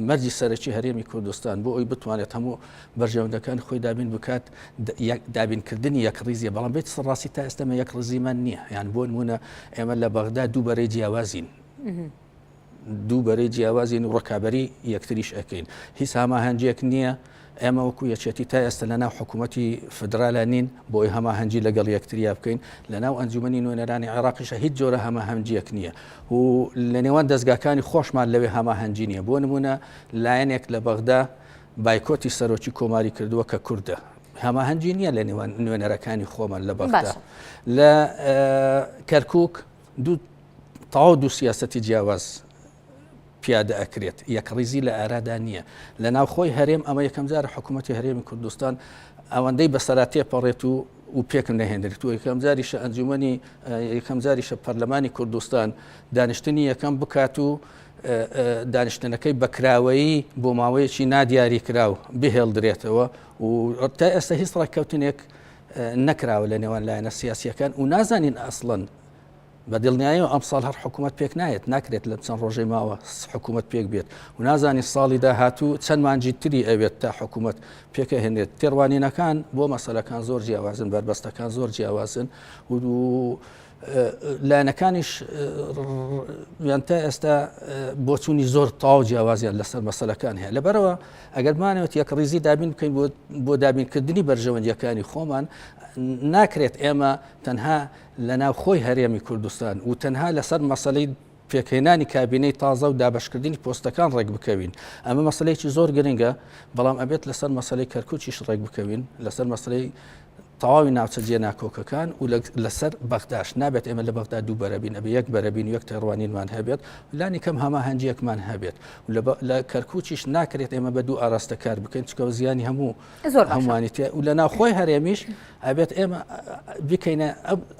مەرجی سەرەکی هەرێمی کوردستان بۆ ئەوی بتوانێت هەموو بەرژەوەندەکانی خۆی دابین بکات دابینکردنی یەکڕیزیە بەڵام بێت ڕاستی تا ئێستامە یەکڕزیمان نییە یان بۆ نمونە ئێمە لە بەغدا دوو بەرەی جیاوازین دوو بەرەی جیاوازین و ڕکابەری یەکتریش ئەەکەین هیچ هەماهەنگیەک نییە ئێمە وەکو یەکێتی تا ئێستا لەناو حکوومەتی فدرالە نین بۆی هەماهەنگی لەگەڵ یەکتریا بکەین لەناو ئەنجومەنی نوێنەرانی عێراقیشە هیچ جۆرە هەماهەنگیەک نییە و لە نێوان دەستگاکانی خۆشمان لەوێ هەماهەنگی نییە بۆ نمونە لایەنێک لە بەغدا بایکۆتی سەرۆکی کۆماری کردووە کە کووردە هەماهەنگی نییە لە نێوان نوێنەرەکانی خۆمان لە بەغدا لە کەرکووک تەواو دوو سیاسەتی جیاواز پیادە ئەکرێت یەکڕیزی لە ئارادا نییە لە ناو خۆی هەرێم ئەمە یەکەم جارە حکوومەتی هەرێمی کوردستان ئەوەندەی بەسەراتێ پەڕێت و پێکم نەهێنرێت و یەکەم جاریشە ئەنجومەنی یەکەم جاریشە پەرلەمانی کوردستان دانیشتنی یەکەم بکات و دانیشتنەکەی بەکراوەیی بۆ ماوەیەکی نادیاری کراو بهێڵدرێتەوە و تا ئێستا هیچ ڕێککەوتنێک نەکراوە لە نێوان لایەنە سیاسیەکان و نازانین ئەسڵەن بە دڵنیاییەوە ئەم ساڵ هەر حکوومەت پێک نایێت ناکرێت لە چەند ڕۆژەی ماوە حکوومەت پێک بێت و نازانی ساڵی داهاتوو چەند مانجی تری ئەوێت تا حکوومەت پێکەهێنێت تێڕوانینەکان بۆ مەسەلەکان زۆر جیاوازن بربەستەکان زۆر جیاوازن و لایەنەکانیش یان تا ئێستا بۆچوونی زۆر تاو جیاوازیان لەسەر مەسەلەکان هەیە لەبەرەوە ئەگەرمانەوێت یەکڕیزی دابین بکەین بۆ دابینکردنی بەرژەوەندیەکانی خۆمان ناکرێت ئێمە تەنها لە ناو خۆی هەرێمی کوردستان و تەنها لەسەر مەسەلەی پێکهێنانی کابینەی تازە و دابەشکردنی پۆستەکان ڕێک بکەوین ئەمە مەسەلەیەکی زۆر گرنگە بەڵام ئەبێت لەسەر مەسەلەی کەرکووکیش ڕێک بکەوین لەسەر مەسەلەی تەواوی ناوچە جێناکۆکەکان و لەسەر بەغداش نابێت ئێمە لە بەغدا دوو بەرەبین ئەبێ یەک بەرەبین و یەک تێڕوانینمان هەبێت لانی کەم هەماهەنگیەکمان هەبێت لە کەرکووکیش ناکرێت ئێمە بە دوو ئاراستە کار بکەین چکە زیانی هەمووانی تێ و لە ناو خۆی هەرێمیش ئەبێت ئێمە بکەینە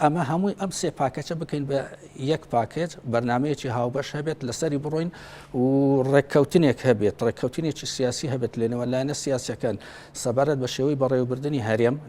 ئەمە هەمووی ئەم سێ پاکەچە بکەین بە یەک پاکێت بەرنمەیەکی هاوبەش هەبێت لەسەری بڕۆین و ڕێککەوتنێک هەبێت ڕێککەوتنێکی سیاسی هەبێت لێنەوە لایەنە سیاسیەکان سەبارەت بە شێوەی بەڕێوەبردننی هەرێم